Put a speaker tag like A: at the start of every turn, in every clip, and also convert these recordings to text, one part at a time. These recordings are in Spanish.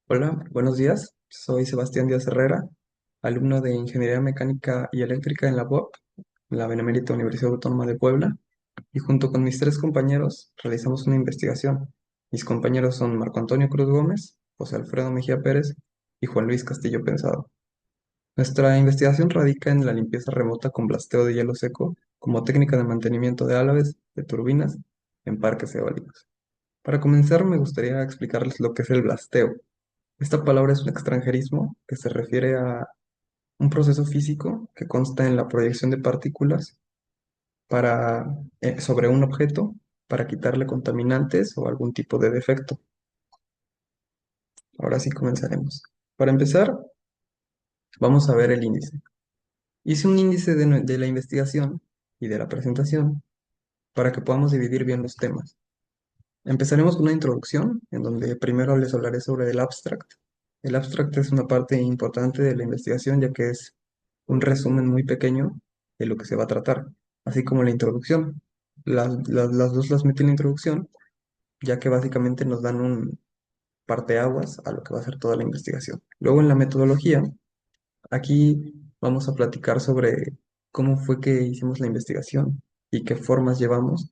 A: Hola, buenos días. Soy Sebastián Díaz Herrera, alumno de Ingeniería Mecánica y Eléctrica en la UAP, la Benemérita Universidad Autónoma de Puebla, y junto con mis tres compañeros realizamos una investigación. Mis compañeros son Marco Antonio Cruz Gómez, José Alfredo Mejía Pérez y Juan Luis Castillo Pensado. Nuestra investigación radica en la limpieza remota con blasteo de hielo seco como técnica de mantenimiento de álabes de turbinas en parques eólicos. Para comenzar, me gustaría explicarles lo que es el blasteo. Esta palabra es un extranjerismo que se refiere a un proceso físico que consta en la proyección de partículas sobre un objeto para quitarle contaminantes o algún tipo de defecto. Ahora sí comenzaremos. Para empezar, vamos a ver el índice. Hice un índice de la investigación y de la presentación para que podamos dividir bien los temas. Empezaremos con una introducción en donde primero les hablaré sobre el abstract. El abstract es una parte importante de la investigación ya que es un resumen muy pequeño de lo que se va a tratar, así como la introducción. Las dos las metí en la introducción, ya que básicamente nos dan un parteaguas a lo que va a ser toda la investigación. Luego en la metodología, aquí vamos a platicar sobre cómo fue que hicimos la investigación y qué formas llevamos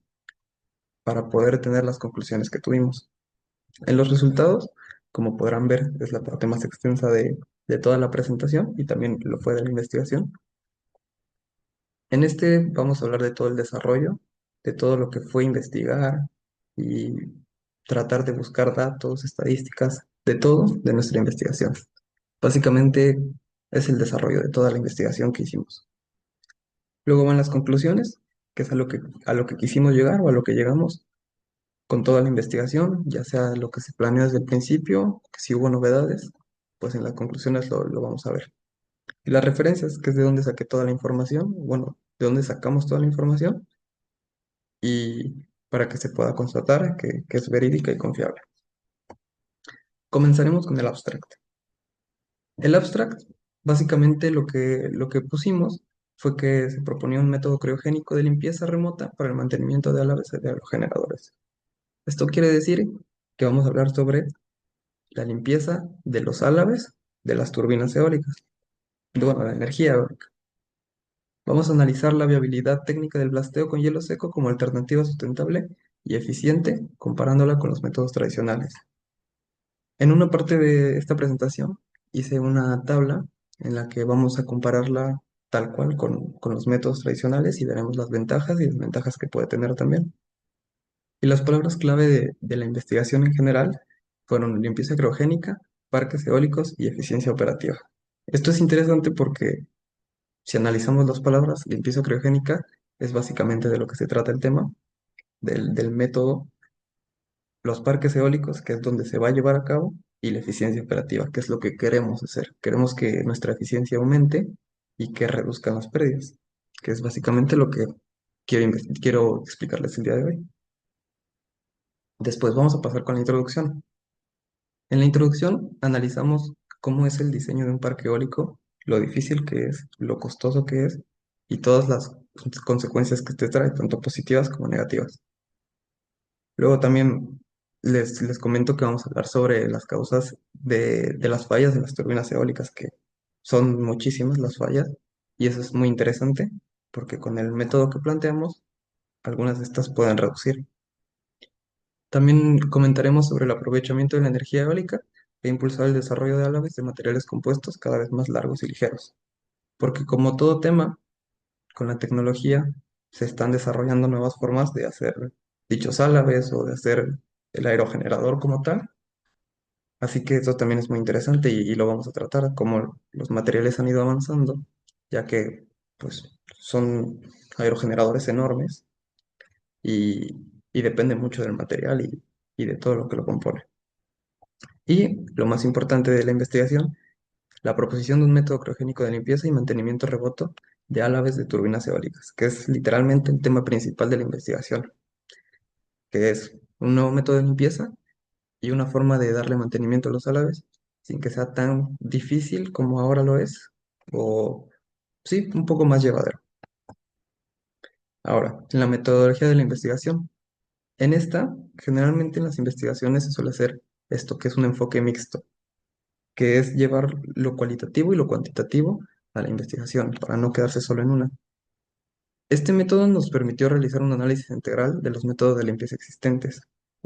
A: para poder tener las conclusiones que tuvimos. En los resultados, como podrán ver, es la parte más extensa de toda la presentación y también lo fue de la investigación. En este vamos a hablar de todo el desarrollo, de todo lo que fue investigar y tratar de buscar datos, estadísticas, de todo de nuestra investigación. Básicamente es el desarrollo de toda la investigación que hicimos. Luego van las conclusiones, que es a lo que quisimos llegar o a lo que llegamos con toda la investigación, ya sea lo que se planeó desde el principio, que si hubo novedades, pues en las conclusiones lo vamos a ver. Y las referencias, que es de dónde saqué toda la información, bueno, de dónde sacamos toda la información y para que se pueda constatar que es verídica y confiable. Comenzaremos con el abstract. El abstract, básicamente lo que pusimos fue que se proponía un método criogénico de limpieza remota para el mantenimiento de álabes de aerogeneradores. Esto quiere decir que vamos a hablar sobre la limpieza de los álabes de las turbinas eólicas, bueno, la energía eólica. Vamos a analizar la viabilidad técnica del blasteo con hielo seco como alternativa sustentable y eficiente, comparándola con los métodos tradicionales. En una parte de esta presentación hice una tabla en la que vamos a compararla tal cual con los métodos tradicionales y veremos las ventajas y desventajas que puede tener también. Y las palabras clave de la investigación en general fueron limpieza criogénica, parques eólicos y eficiencia operativa. Esto es interesante porque si analizamos las palabras, limpieza criogénica es básicamente de lo que se trata el tema, del método, los parques eólicos, que es donde se va a llevar a cabo, y la eficiencia operativa, que es lo que queremos hacer. Queremos que nuestra eficiencia aumente y que reduzcan las pérdidas, que es básicamente lo que quiero explicarles el día de hoy. Después vamos a pasar con la introducción. En la introducción analizamos cómo es el diseño de un parque eólico, lo difícil que es, lo costoso que es y todas las consecuencias que te trae, tanto positivas como negativas. Luego también les comento que vamos a hablar sobre las causas de las fallas de las turbinas eólicas, que son muchísimas las fallas y eso es muy interesante porque con el método que planteamos, algunas de estas pueden reducir. También comentaremos sobre el aprovechamiento de la energía eólica e impulsar el desarrollo de álabes de materiales compuestos cada vez más largos y ligeros. Porque como todo tema, con la tecnología se están desarrollando nuevas formas de hacer dichos álabes o de hacer el aerogenerador como tal. Así que esto también es muy interesante y lo vamos a tratar, cómo los materiales han ido avanzando, ya que pues son aerogeneradores enormes y, y depende mucho del material y de todo lo que lo compone. Y lo más importante de la investigación, la proposición de un método criogénico de limpieza y mantenimiento remoto de álabes de turbinas eólicas, que es literalmente el tema principal de la investigación, que es un nuevo método de limpieza y una forma de darle mantenimiento a los álabes sin que sea tan difícil como ahora lo es, o sí, un poco más llevadero. Ahora, en la metodología de la investigación. En esta, generalmente en las investigaciones se suele hacer esto, que es un enfoque mixto. que es llevar lo cualitativo y lo cuantitativo a la investigación, para no quedarse solo en una. Este método nos permitió realizar un análisis integral de los métodos de limpieza existentes.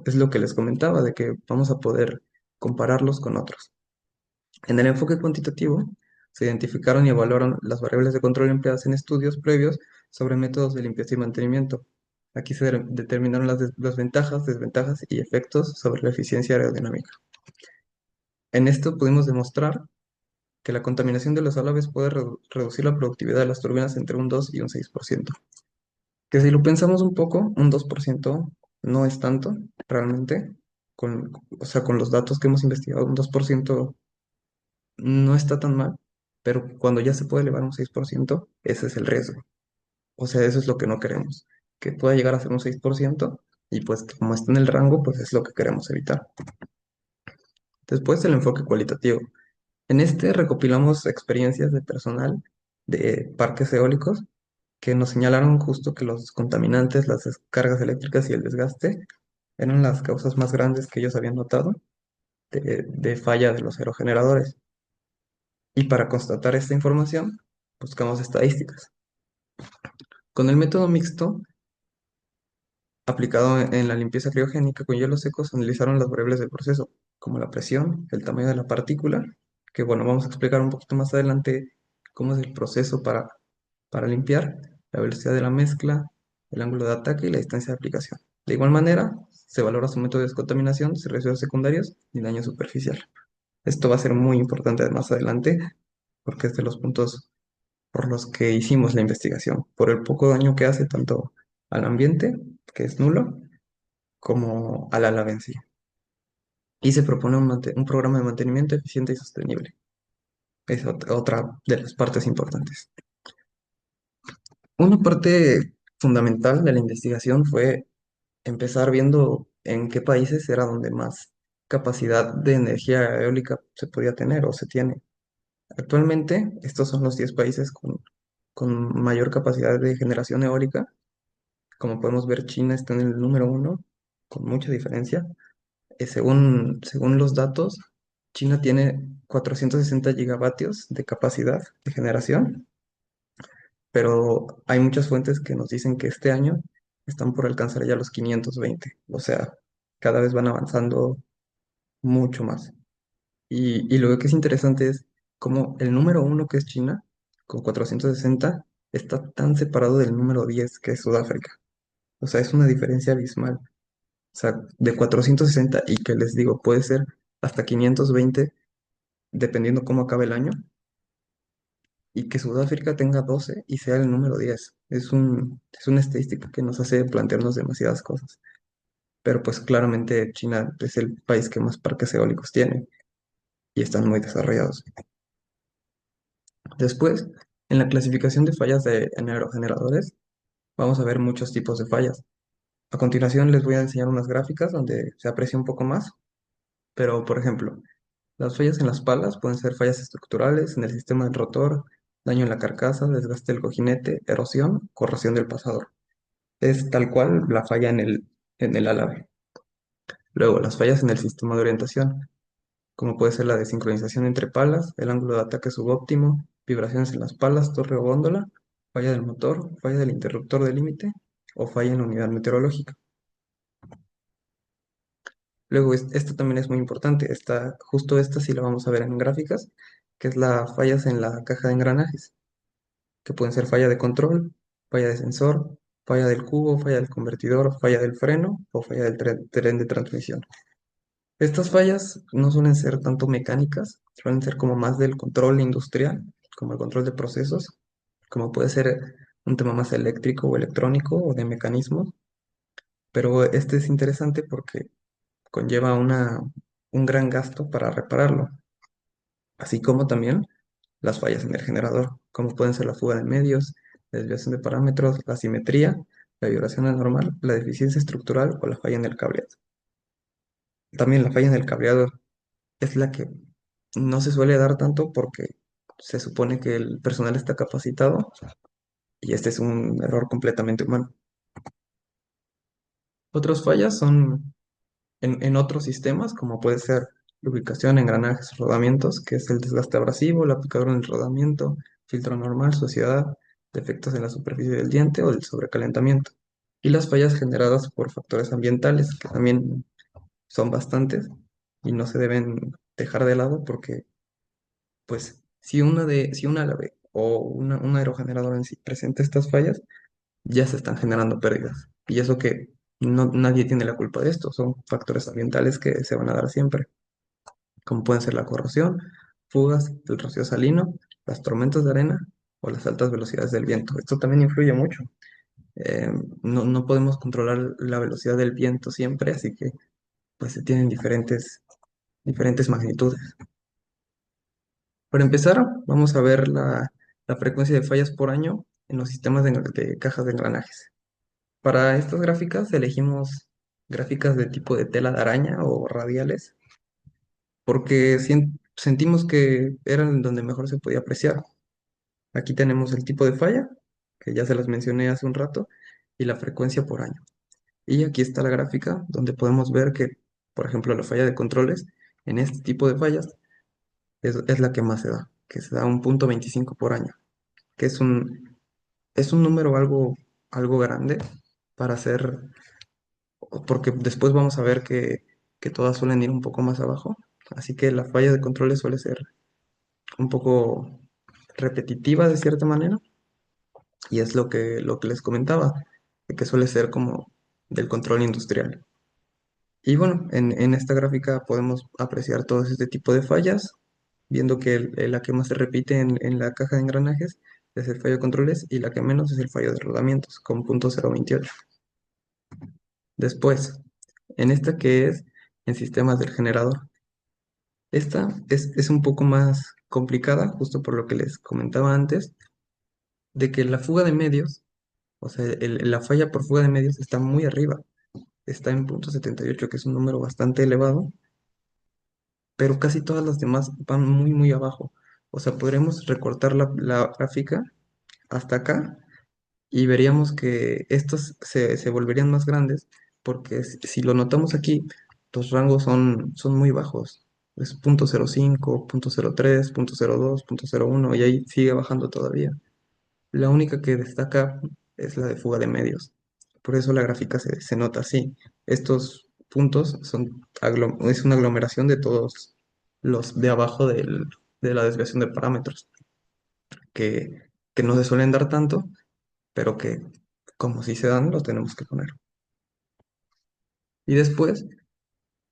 A: Es lo que les comentaba, de que vamos a poder compararlos con otros. En el enfoque cuantitativo, se identificaron y evaluaron las variables de control empleadas en estudios previos sobre métodos de limpieza y mantenimiento. Aquí se determinaron las ventajas, desventajas y efectos sobre la eficiencia aerodinámica. En esto pudimos demostrar que la contaminación de los alaves puede reducir la productividad de las turbinas entre un 2 y un 6%. Que si lo pensamos un poco, un 2% no es tanto, realmente. O sea, con los datos que hemos investigado, un 2% no está tan mal, pero cuando ya se puede elevar a un 6%, ese es el riesgo. O sea, eso es lo que no queremos, que pueda llegar a ser un 6% y pues como está en el rango, pues es lo que queremos evitar. Después el enfoque cualitativo. En este recopilamos experiencias de personal de parques eólicos que nos señalaron justo que los contaminantes, las descargas eléctricas y el desgaste eran las causas más grandes que ellos habían notado de falla de los aerogeneradores. Y para constatar esta información, buscamos estadísticas. Con el método mixto, aplicado en la limpieza criogénica con hielos secos, analizaron las variables del proceso, como la presión, el tamaño de la partícula, que bueno, vamos a explicar un poquito más adelante cómo es el proceso para limpiar, la velocidad de la mezcla, el ángulo de ataque y la distancia de aplicación. De igual manera, se valora su método de descontaminación, residuos secundarios y daño superficial. Esto va a ser muy importante más adelante porque es de los puntos por los que hicimos la investigación, por el poco daño que hace tanto al ambiente, que es nulo, como al ala en sí. Y se propone un programa de mantenimiento eficiente y sostenible. Es otra de las partes importantes. Una parte fundamental de la investigación fue empezar viendo en qué países era donde más capacidad de energía eólica se podía tener o se tiene. Actualmente, estos son los 10 países con mayor capacidad de generación eólica. Como podemos ver, China está en el número uno, con mucha diferencia. Según los datos, China tiene 460 gigavatios de capacidad de generación, pero hay muchas fuentes que nos dicen que este año están por alcanzar ya los 520. O sea, cada vez van avanzando mucho más. Y lo que es interesante es cómo el número uno, que es China, con 460, está tan separado del número 10, que es Sudáfrica. O sea, es una diferencia abismal. O sea, de 460 y que les digo, puede ser hasta 520 dependiendo cómo acabe el año, y que Sudáfrica tenga 12 y sea el número 10. Es una estadística que nos hace plantearnos demasiadas cosas. Pero pues claramente China es el país que más parques eólicos tiene y están muy desarrollados. Después, en la clasificación de fallas en aerogeneradores, vamos a ver muchos tipos de fallas. A continuación les voy a enseñar unas gráficas donde se aprecia un poco más, pero por ejemplo, las fallas en las palas pueden ser fallas estructurales en el sistema del rotor, daño en la carcasa, desgaste del cojinete, erosión, corrosión del pasador. Es tal cual la falla en el álave. Luego, las fallas en el sistema de orientación, como puede ser la desincronización entre palas, el ángulo de ataque subóptimo, vibraciones en las palas, torre o góndola, falla del motor, falla del interruptor de límite o falla en la unidad meteorológica. Luego, esto también es muy importante, justo esta sí la vamos a ver en gráficas, que es la fallas en la caja de engranajes, que pueden ser falla de control, falla de sensor, falla del cubo, falla del convertidor, falla del freno o falla del tren de transmisión. Estas fallas no suelen ser tanto mecánicas, suelen ser como más del control industrial, como el control de procesos, como puede ser un tema más eléctrico o electrónico o de mecanismos, pero este es interesante porque conlleva un gran gasto para repararlo, así como también las fallas en el generador, como pueden ser la fuga de medios, la desviación de parámetros, la simetría, la vibración anormal, la deficiencia estructural o la falla en el cableado. También la falla en el cableado es la que no se suele dar tanto porque se supone que el personal está capacitado y este es un error completamente humano. Otras fallas son en otros sistemas, como puede ser lubricación, engranajes, rodamientos, que es el desgaste abrasivo, la picadura en el rodamiento, filtro normal, suciedad, defectos en la superficie del diente o el sobrecalentamiento. Y las fallas generadas por factores ambientales, que también son bastantes y no se deben dejar de lado porque, pues, si un árabe o un aerogenerador en sí presenta estas fallas, ya se están generando pérdidas. Y eso que nadie tiene la culpa de esto, son factores ambientales que se van a dar siempre, como pueden ser la corrosión, fugas, el rocío salino, las tormentas de arena o las altas velocidades del viento. Esto también influye mucho. Eh, no podemos controlar la velocidad del viento siempre, así que pues se tienen diferentes magnitudes. Para empezar, vamos a ver la frecuencia de fallas por año en los sistemas de cajas de engranajes. Para estas gráficas elegimos gráficas de tipo de tela de araña o radiales, porque sentimos que eran donde mejor se podía apreciar. Aquí tenemos el tipo de falla, que ya se las mencioné hace un rato, y la frecuencia por año. Y aquí está la gráfica donde podemos ver que, por ejemplo, la falla de controles, en este tipo de fallas, es la que más se da, que se da 1,25 por año, que es un número algo grande para hacer, porque después vamos a ver que todas suelen ir un poco más abajo. Así que la falla de controles suele ser un poco repetitiva de cierta manera, y es lo que les comentaba, de que suele ser como del control industrial. Y bueno, en esta gráfica podemos apreciar todo este tipo de fallas, viendo que la que más se repite en la caja de engranajes es el fallo de controles y la que menos es el fallo de rodamientos, con 0,28. Después, en esta que es en sistemas del generador. Esta es un poco más complicada, justo por lo que les comentaba antes, de que la fuga de medios, o sea, la falla por fuga de medios está muy arriba, está en 0,78, que es un número bastante elevado, pero casi todas las demás van muy abajo. O sea, podremos recortar la gráfica hasta acá y veríamos que estos se volverían más grandes porque si lo notamos aquí, los rangos son muy bajos. Es 0,05, 0,03, 0,02, 0,01 y ahí sigue bajando todavía. La única que destaca es la de fuga de medios. Por eso la gráfica se nota así. Estos puntos es una aglomeración de todos los de abajo de la desviación de parámetros, que no se suelen dar tanto, pero que como si se dan, los tenemos que poner. Y después,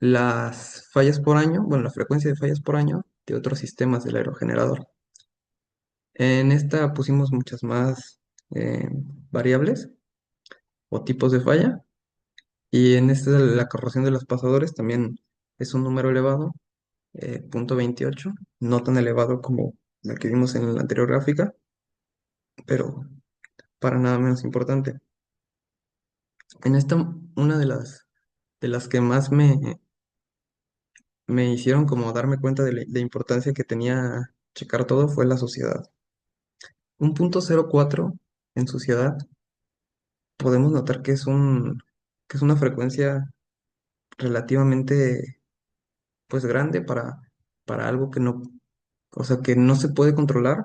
A: las fallas por año, bueno, la frecuencia de fallas por año de otros sistemas del aerogenerador. En esta pusimos muchas más eh, variables o tipos de falla. Y en esta, la corrosión de los pasadores también es un número elevado, 0,28, no tan elevado como el que vimos en la anterior gráfica, pero para nada menos importante. En esta, una de las que más me hicieron como darme cuenta de la importancia que tenía checar todo fue la suciedad. 1,04 en suciedad, podemos notar que es una frecuencia relativamente pues grande para algo que no, o sea, que no se puede controlar,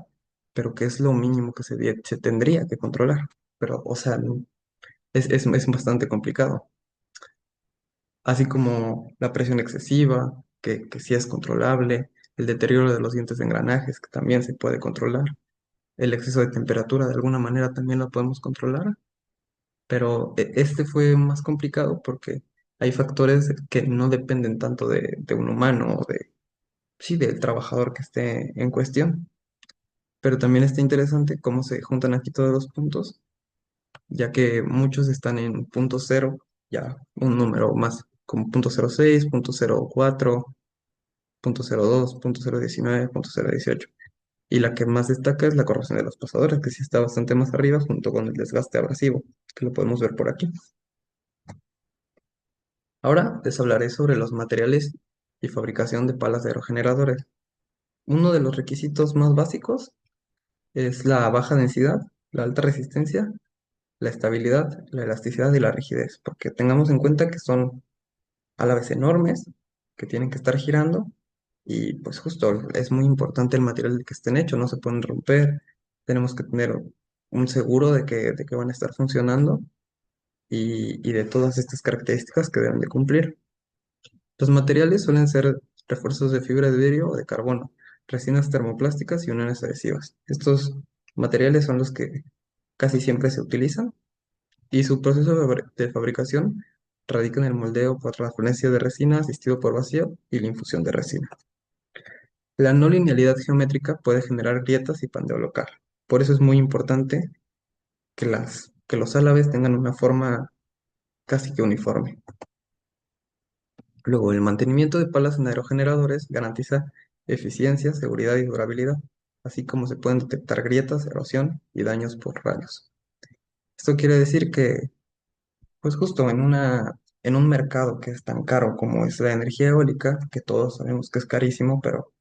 A: pero que es lo mínimo que se tendría que controlar. Pero, o sea, es bastante complicado. Así como la presión excesiva, que sí es controlable, el deterioro de los dientes de engranajes, que también se puede controlar, el exceso de temperatura, de alguna manera también lo podemos controlar, pero este fue más complicado porque hay factores que no dependen tanto de un humano o sí, del trabajador que esté en cuestión. Pero también está interesante cómo se juntan aquí todos los puntos, ya que muchos están en punto cero, ya un número más, como 0,06, 0,04, 0,02, 0,19, 0,18. Y la que más destaca es la corrosión de los pasadores, que sí está bastante más arriba, junto con el desgaste abrasivo, que lo podemos ver por aquí. Ahora les hablaré sobre los materiales y fabricación de palas de aerogeneradores. Uno de los requisitos más básicos es la baja densidad, la alta resistencia, la estabilidad, la elasticidad y la rigidez, porque tengamos en cuenta que son a la vez enormes, que tienen que estar girando Y pues justo es muy importante el material del que estén hechos, no se pueden romper, tenemos que tener un seguro de que van a estar funcionando y de todas estas características que deben de cumplir. Los materiales suelen ser refuerzos de fibra de vidrio o de carbono, resinas termoplásticas y uniones adhesivas. Estos materiales son los que casi siempre se utilizan y su proceso de fabricación radica en el moldeo por transferencia de resina asistido por vacío y la infusión de resina. La no linealidad geométrica puede generar grietas y pandeo local. Por eso es muy importante que los álabes tengan una forma casi que uniforme. Luego, el mantenimiento de palas en aerogeneradores garantiza eficiencia, seguridad y durabilidad, así como se pueden detectar grietas, erosión y daños por rayos. Esto quiere decir que, pues justo en un mercado que es tan caro como es la energía eólica, que todos sabemos que es carísimo, pero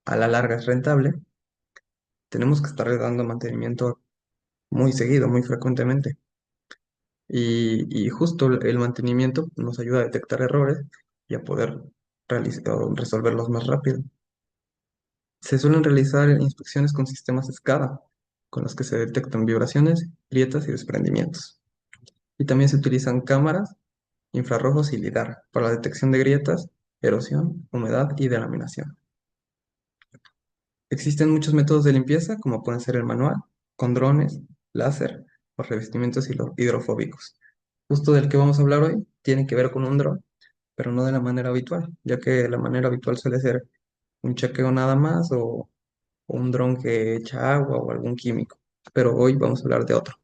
A: a la larga es rentable, tenemos que estarle dando mantenimiento muy seguido, muy frecuentemente. Y justo el mantenimiento nos ayuda a detectar errores y a poder realizar o resolverlos más rápido. Se suelen realizar inspecciones con sistemas SCADA, con los que se detectan vibraciones, grietas y desprendimientos. Y también se utilizan cámaras, infrarrojos y lidar para la detección de grietas, erosión, humedad y delaminación. Existen muchos métodos de limpieza, como pueden ser el manual, con drones, láser o revestimientos hidrofóbicos. Justo del que vamos a hablar hoy tiene que ver con un dron, pero no de la manera habitual, ya que la manera habitual suele ser un chequeo nada más o un dron que echa agua o algún químico. Pero hoy vamos a hablar de otro.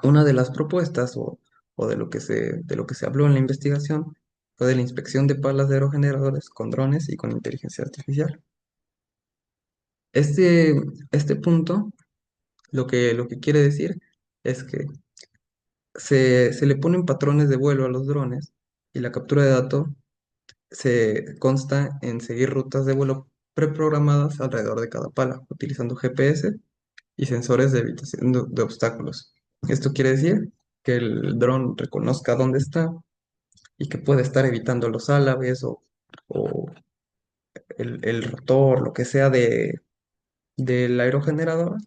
A: Una de las propuestas o de lo que se habló en la investigación fue de la inspección de palas de aerogeneradores con drones y con inteligencia artificial. Este, este punto lo que quiere decir es que se le ponen patrones de vuelo a los drones y la captura de datos se consta en seguir rutas de vuelo preprogramadas alrededor de cada pala, utilizando GPS y sensores de evitación de obstáculos. Esto quiere decir que el dron reconozca dónde está y que puede estar evitando los álabes o el rotor, lo que sea del aerogenerador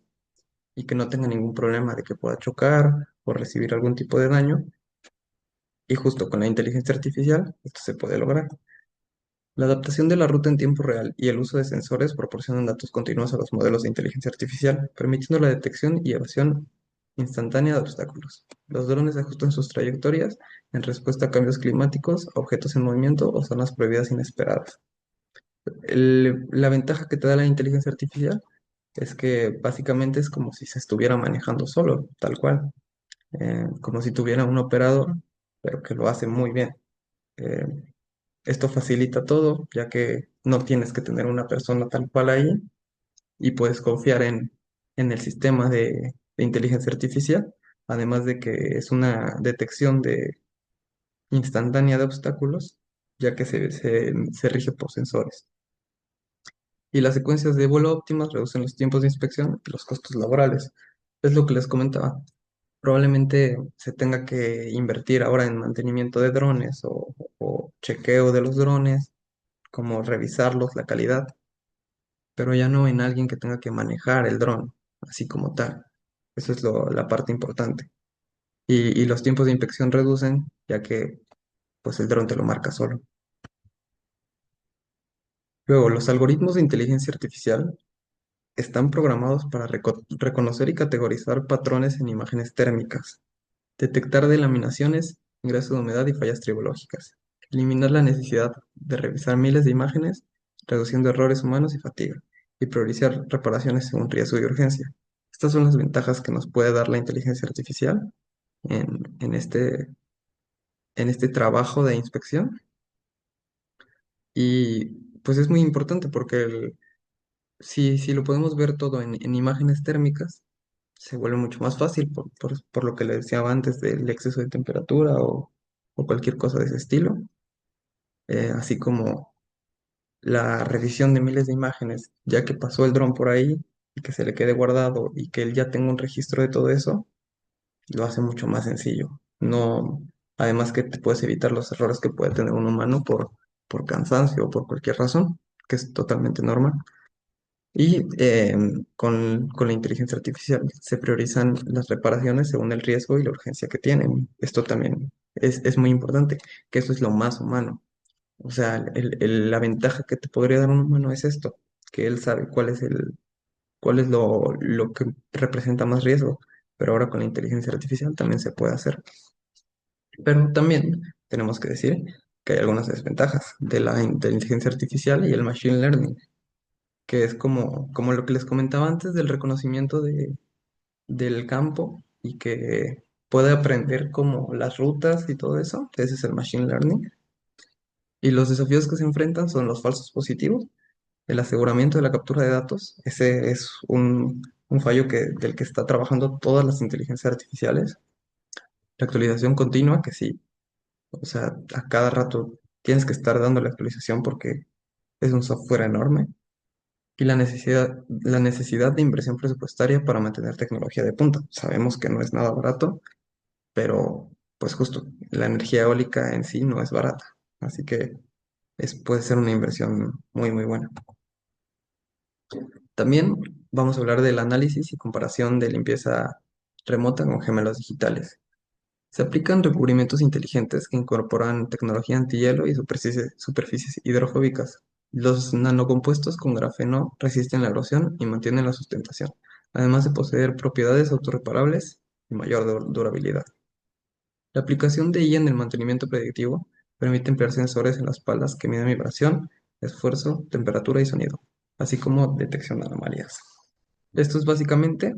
A: y que no tenga ningún problema de que pueda chocar o recibir algún tipo de daño. Y justo con la inteligencia artificial esto se puede lograr. La adaptación de la ruta en tiempo real y el uso de sensores proporcionan datos continuos a los modelos de inteligencia artificial, permitiendo la detección y evasión instantánea de obstáculos. Los drones ajustan sus trayectorias en respuesta a cambios climáticos, objetos en movimiento o zonas prohibidas inesperadas. La ventaja que te da la inteligencia artificial es que básicamente es como si se estuviera manejando solo, tal cual, como si tuviera un operador, pero que lo hace muy bien. Eh, Esto facilita todo, ya que no tienes que tener una persona tal cual ahí y puedes confiar en el sistema de inteligencia artificial, además de que es una detección instantánea de obstáculos, ya que se rige por sensores. Y las secuencias de vuelo óptimas reducen los tiempos de inspección y los costos laborales. Es lo que les comentaba. Probablemente se tenga que invertir ahora en mantenimiento de drones o chequeo de los drones, como revisarlos, la calidad, pero ya no en alguien que tenga que manejar el dron, así como tal. Eso es la parte importante. Y los tiempos de inspección reducen, ya que pues el dron te lo marca solo. Luego, los algoritmos de inteligencia artificial están programados para reconocer y categorizar patrones en imágenes térmicas, detectar delaminaciones, ingreso de humedad y fallas tribológicas, eliminar la necesidad de revisar miles de imágenes, reduciendo errores humanos y fatiga, y priorizar reparaciones según riesgo y urgencia. Estas son las ventajas que nos puede dar la inteligencia artificial en en este trabajo de inspección. Y pues es muy importante porque si lo podemos ver todo en imágenes térmicas, se vuelve mucho más fácil por lo que le decía antes del exceso de temperatura o cualquier cosa de ese estilo, así como la revisión de miles de imágenes, ya que pasó el dron por ahí y que se le quede guardado y que él ya tenga un registro de todo eso, lo hace mucho más sencillo. No, además que te puedes evitar los errores que puede tener un humano por cansancio o por cualquier razón, que es totalmente normal. Y con la inteligencia artificial se priorizan las reparaciones según el riesgo y la urgencia que tienen. Esto también es muy importante, que eso es lo más humano. O sea, la ventaja que te podría dar un humano es esto, que él sabe cuál es lo que representa más riesgo. Pero ahora con la inteligencia artificial también se puede hacer. Pero también tenemos que decir que hay algunas desventajas de la inteligencia artificial y el machine learning, que es como lo que les comentaba antes del reconocimiento del campo y que puede aprender como las rutas y todo eso. Ese es el machine learning. Y los desafíos que se enfrentan son los falsos positivos, el aseguramiento de la captura de datos. Ese es un fallo del que está trabajando todas las inteligencias artificiales. La actualización continua, que sí, o sea, a cada rato tienes que estar dando la actualización porque es un software enorme. Y la necesidad de inversión presupuestaria para mantener tecnología de punta. Sabemos que no es nada barato, pero pues justo la energía eólica en sí no es barata. Así que puede ser una inversión muy, muy buena. También vamos a hablar del análisis y comparación de limpieza remota con gemelos digitales. Se aplican recubrimientos inteligentes que incorporan tecnología antihielo y superficies hidrofóbicas. Los nanocompuestos con grafeno resisten la erosión y mantienen la sustentación, además de poseer propiedades autorreparables y mayor durabilidad. La aplicación de IA en el mantenimiento predictivo permite emplear sensores en las palas que miden vibración, esfuerzo, temperatura y sonido, así como detección de anomalías. Esto es básicamente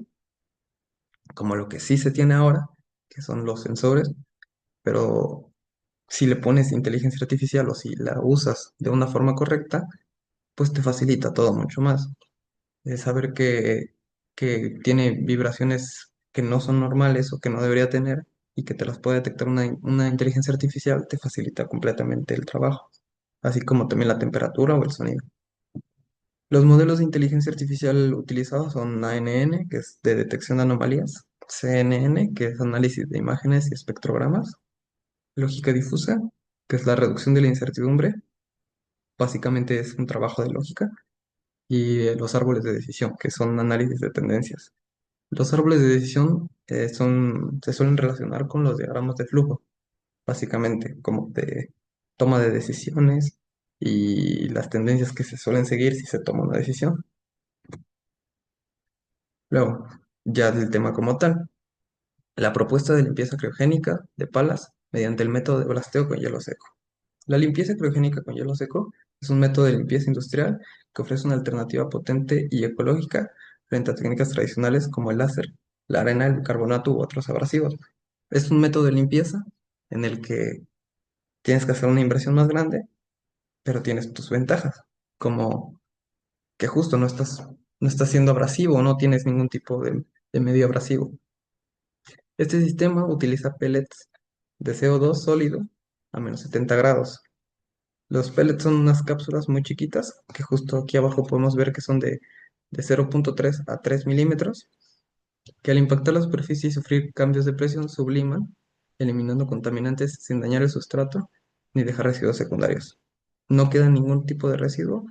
A: como lo que sí se tiene ahora, que son los sensores, pero si le pones inteligencia artificial o si la usas de una forma correcta, pues te facilita todo mucho más. Saber que tiene vibraciones que no son normales o que no debería tener y que te las puede detectar una inteligencia artificial te facilita completamente el trabajo, así como también la temperatura o el sonido. Los modelos de inteligencia artificial utilizados son ANN, que es de detección de anomalías, CNN, que es análisis de imágenes y espectrogramas, lógica difusa, que es la reducción de la incertidumbre, básicamente es un trabajo de lógica, y los árboles de decisión, que son análisis de tendencias. Los árboles de decisión se suelen relacionar con los diagramas de flujo, básicamente, como de toma de decisiones y las tendencias que se suelen seguir si se toma una decisión. Luego, ya del tema como tal, la propuesta de limpieza criogénica de palas mediante el método de blasteo con hielo seco. La limpieza criogénica con hielo seco es un método de limpieza industrial que ofrece una alternativa potente y ecológica frente a técnicas tradicionales como el láser, la arena, el bicarbonato u otros abrasivos. Es un método de limpieza en el que tienes que hacer una inversión más grande, pero tienes tus ventajas, como que justo no estás siendo abrasivo, no tienes ningún tipo de medio abrasivo. Este sistema utiliza pellets de CO2 sólido a -70 grados. Los pellets son unas cápsulas muy chiquitas, que justo aquí abajo podemos ver que son de 0,3 a 3 milímetros, que al impactar la superficie y sufrir cambios de presión subliman, eliminando contaminantes sin dañar el sustrato ni dejar residuos secundarios. No queda ningún tipo de residuo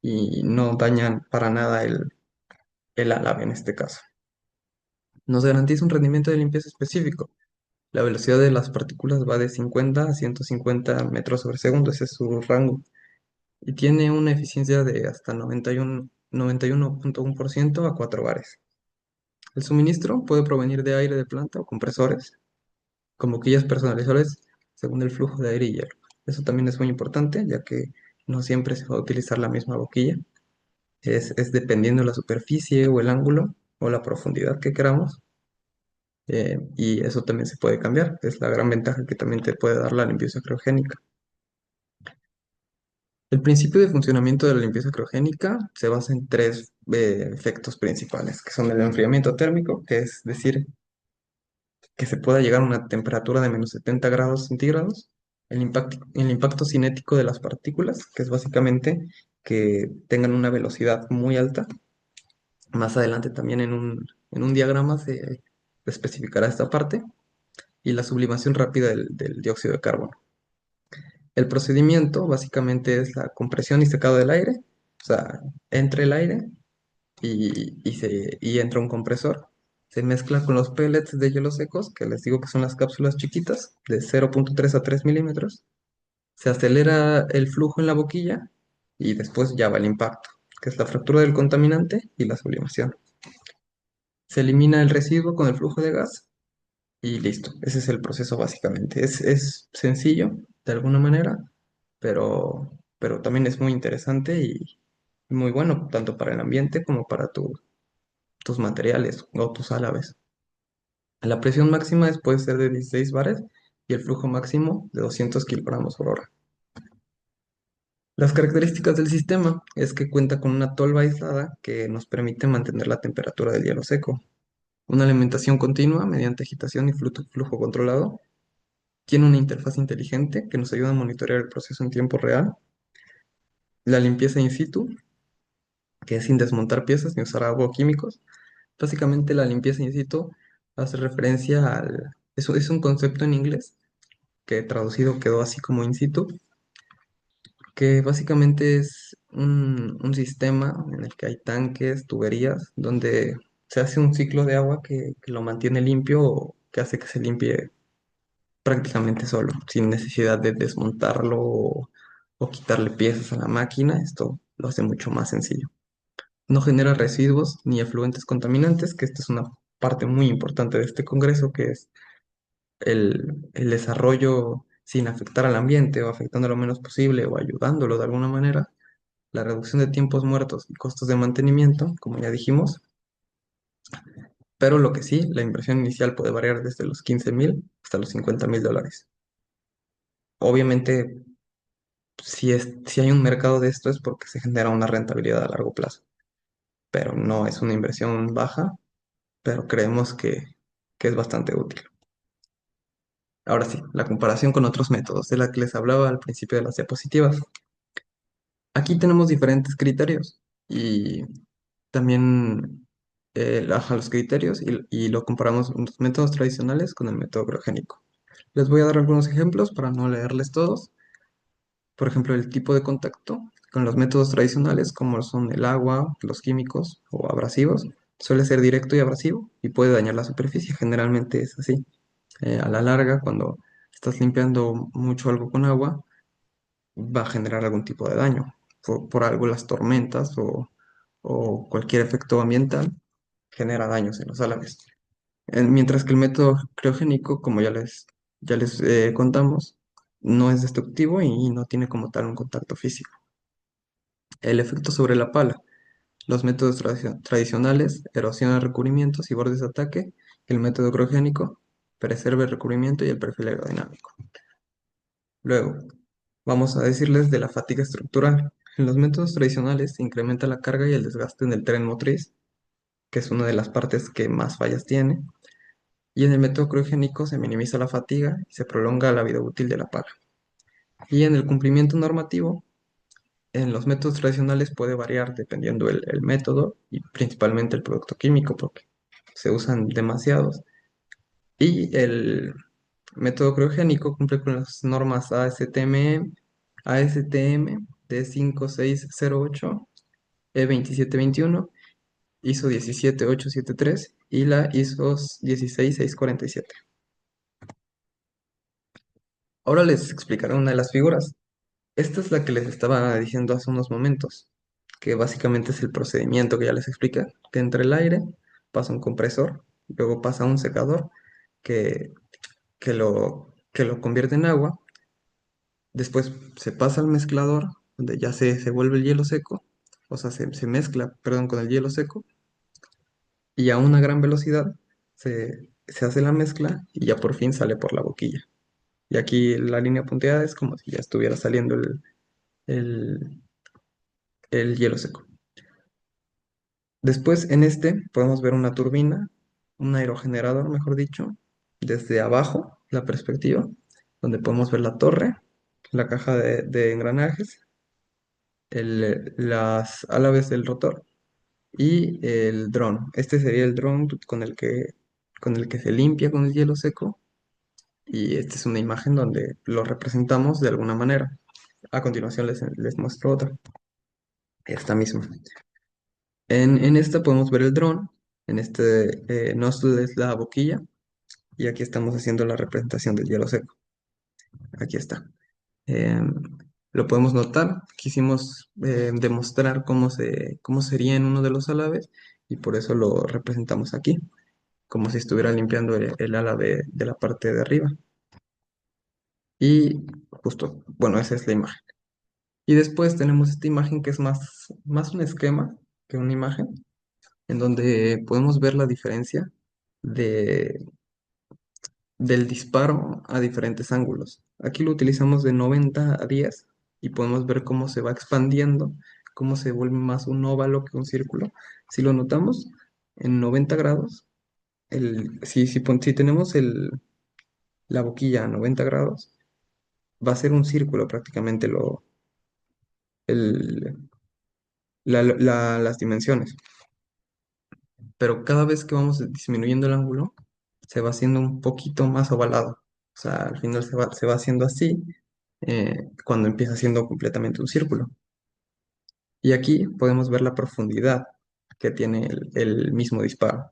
A: y no dañan para nada el álave en este caso. Nos garantiza un rendimiento de limpieza específico. La velocidad de las partículas va de 50 a 150 metros sobre segundo, ese es su rango, y tiene una eficiencia de hasta 91.1% a 4 bares. El suministro puede provenir de aire de planta o compresores, con boquillas personalizables según el flujo de aire y hielo. Eso también es muy importante, ya que no siempre se va a utilizar la misma boquilla. Es dependiendo de la superficie o el ángulo o la profundidad que queramos. Y eso también se puede cambiar. Es la gran ventaja que también te puede dar la limpieza criogénica. El principio de funcionamiento de la limpieza criogénica se basa en tres efectos principales, que son el enfriamiento térmico, que es decir, que se pueda llegar a una temperatura de -70 grados centígrados, el impacto cinético de las partículas, que es básicamente que tengan una velocidad muy alta. Más adelante también en un diagrama se especificará esta parte, y la sublimación rápida del dióxido de carbono. El procedimiento básicamente es la compresión y secado del aire, o sea, entra el aire y entra un compresor. Se mezcla con los pellets de hielo secos, que les digo que son las cápsulas chiquitas, de 0,3 a 3 milímetros. Se acelera el flujo en la boquilla y después ya va el impacto, que es la fractura del contaminante y la sublimación. Se elimina el residuo con el flujo de gas y listo. Ese es el proceso básicamente. Es sencillo de alguna manera, pero también es muy interesante y muy bueno, tanto para el ambiente como para tus materiales o tus álabes. La presión máxima puede ser de 16 bares y el flujo máximo de 200 kilogramos por hora. Las características del sistema es que cuenta con una tolva aislada que nos permite mantener la temperatura del hielo seco, una alimentación continua mediante agitación y flujo controlado. Tiene una interfaz inteligente que nos ayuda a monitorear el proceso en tiempo real. La limpieza in situ, que es sin desmontar piezas ni usar agua o químicos. Básicamente la limpieza in situ hace referencia al... Eso es un concepto en inglés que traducido quedó así como in situ, que básicamente es un sistema en el que hay tanques, tuberías, donde se hace un ciclo de agua que lo mantiene limpio o que hace que se limpie prácticamente solo, sin necesidad de desmontarlo o quitarle piezas a la máquina. Esto lo hace mucho más sencillo. No genera residuos ni efluentes contaminantes, que esta es una parte muy importante de este congreso, que es el desarrollo sin afectar al ambiente o afectando lo menos posible o ayudándolo de alguna manera, la reducción de tiempos muertos y costos de mantenimiento, como ya dijimos, pero lo que sí, la inversión inicial puede variar desde los 15,000 hasta los $50,000. Obviamente, si hay un mercado de esto es porque se genera una rentabilidad a largo plazo, pero no es una inversión baja, pero creemos que es bastante útil. Ahora sí, la comparación con otros métodos de la que les hablaba al principio de las diapositivas. Aquí tenemos diferentes criterios y también los criterios y lo comparamos los métodos tradicionales con el método criogénico. Les voy a dar algunos ejemplos para no leerles todos. Por ejemplo, el tipo de contacto con los métodos tradicionales, como son el agua, los químicos o abrasivos, suele ser directo y abrasivo y puede dañar la superficie. Generalmente es así. A la larga, cuando estás limpiando mucho algo con agua, va a generar algún tipo de daño. Por algo las tormentas o cualquier efecto ambiental genera daños en los álabes. Mientras que el método criogénico, como ya les contamos, no es destructivo y no tiene como tal un contacto físico. El efecto sobre la pala. Los métodos tradicionales erosionan recubrimientos y bordes de ataque. El método criogénico preserva el recubrimiento y el perfil aerodinámico. Luego, vamos a decirles de la fatiga estructural. En los métodos tradicionales se incrementa la carga y el desgaste en el tren motriz, que es una de las partes que más fallas tiene, y en el método criogénico se minimiza la fatiga y se prolonga la vida útil de la pala. Y en el cumplimiento normativo, en los métodos tradicionales puede variar dependiendo el método y principalmente el producto químico, porque se usan demasiados. Y el método criogénico cumple con las normas ASTM D5608, E2721, ISO 17873 y la ISO 16647. Ahora les explicaré una de las figuras. Esta es la que les estaba diciendo hace unos momentos, que básicamente es el procedimiento que ya les expliqué, que entre el aire pasa un compresor, luego pasa un secador que, que lo convierte en agua. Después se pasa al mezclador, donde ya se vuelve el hielo seco, o sea, se mezcla, perdón, con el hielo seco, y a una gran velocidad se hace la mezcla y ya por fin sale por la boquilla. Y aquí la línea punteada es como si ya estuviera saliendo el, el hielo seco. Después en este podemos ver una turbina, un aerogenerador, mejor dicho, desde abajo, la perspectiva, donde podemos ver la torre, la caja de engranajes, las álabes del rotor y el dron. Este sería el dron con el que se limpia con el hielo seco y esta es una imagen donde lo representamos de alguna manera. A continuación les muestro otra, esta misma. En esta podemos ver el dron, en este nozzle es la boquilla, y aquí estamos haciendo la representación del hielo seco. Aquí está. Em, lo podemos notar, quisimos demostrar cómo sería en uno de los alaves, y por eso lo representamos aquí, como si estuviera limpiando el ala de la parte de arriba. Y justo, bueno, esa es la imagen. Y después tenemos esta imagen que es más un esquema que una imagen, en donde podemos ver la diferencia de, del disparo a diferentes ángulos. Aquí lo utilizamos de 90 a 10 y podemos ver cómo se va expandiendo, cómo se vuelve más un óvalo que un círculo. Si lo notamos, en 90 grados, si tenemos la boquilla a 90 grados, va a ser un círculo prácticamente el, las dimensiones. Pero cada vez que vamos disminuyendo el ángulo, se va haciendo un poquito más ovalado. O sea, al final se va haciendo así cuando empieza siendo completamente un círculo. Y aquí podemos ver la profundidad que tiene el mismo disparo.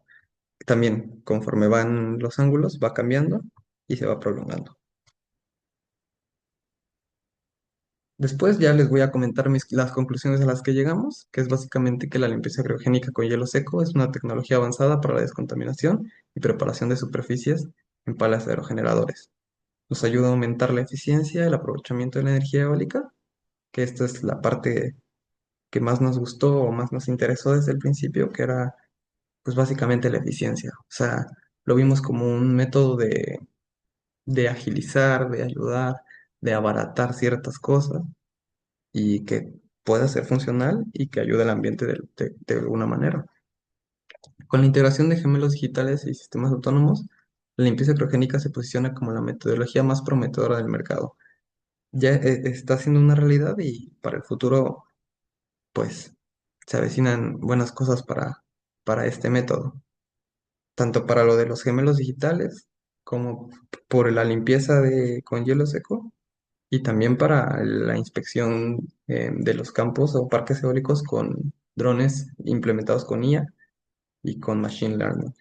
A: También, conforme van los ángulos, va cambiando y se va prolongando. Después ya les voy a comentar las conclusiones a las que llegamos, que es básicamente que la limpieza criogénica con hielo seco es una tecnología avanzada para la descontaminación y preparación de superficies en palas aerogeneradores. Nos ayuda a aumentar la eficiencia y el aprovechamiento de la energía eólica, que esta es la parte que más nos gustó o más nos interesó desde el principio, que era pues básicamente la eficiencia. O sea, lo vimos como un método de agilizar, de ayudar, de abaratar ciertas cosas y que pueda ser funcional y que ayude al ambiente de alguna manera. Con la integración de gemelos digitales y sistemas autónomos, la limpieza criogénica se posiciona como la metodología más prometedora del mercado. Ya está siendo una realidad y para el futuro, pues, se avecinan buenas cosas para este método, tanto para lo de los gemelos digitales como por la limpieza con hielo seco y también para la inspección de los campos o parques eólicos con drones implementados con IA y con Machine Learning.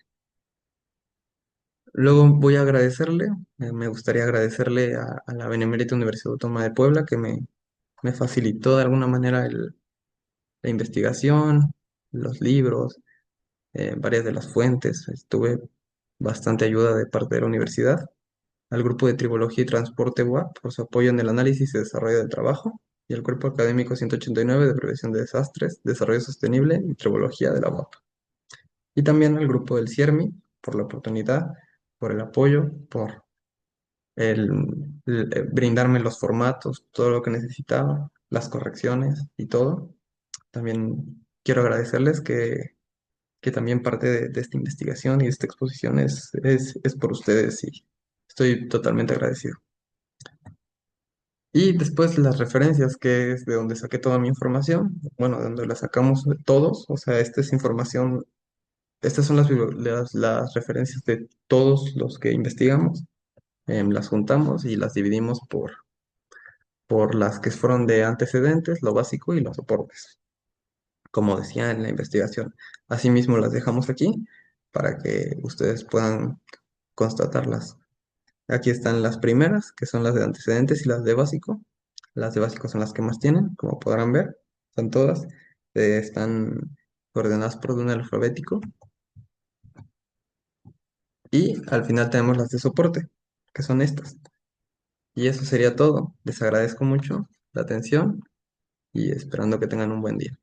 A: Luego voy a agradecerle, me gustaría agradecerle a la Benemérita Universidad Autónoma de Puebla que me facilitó de alguna manera la investigación, los libros, varias de las fuentes. Tuve bastante ayuda de parte de la universidad. Al grupo de Tribología y Transporte UAP por su apoyo en el análisis y desarrollo del trabajo, y al Cuerpo Académico 189 de Prevención de Desastres, Desarrollo Sostenible y Tribología de la UAP. Y también al grupo del CIERMI por la oportunidad, por el apoyo, por el, brindarme los formatos, todo lo que necesitaba, las correcciones y todo. También quiero agradecerles que también parte de esta investigación y de esta exposición es por ustedes y estoy totalmente agradecido. Y después las referencias, que es de donde saqué toda mi información, bueno, de donde la sacamos todos, o sea, esta es información, estas son las referencias de todos los que investigamos, las juntamos y las dividimos por las que fueron de antecedentes, lo básico y los soportes, como decía en la investigación. Asimismo, las dejamos aquí para que ustedes puedan constatarlas. Aquí están las primeras, que son las de antecedentes y las de básico. Las de básico son las que más tienen, como podrán ver. Son todas. Están ordenadas por orden alfabético. Y al final tenemos las de soporte, que son estas. Y eso sería todo. Les agradezco mucho la atención y esperando que tengan un buen día.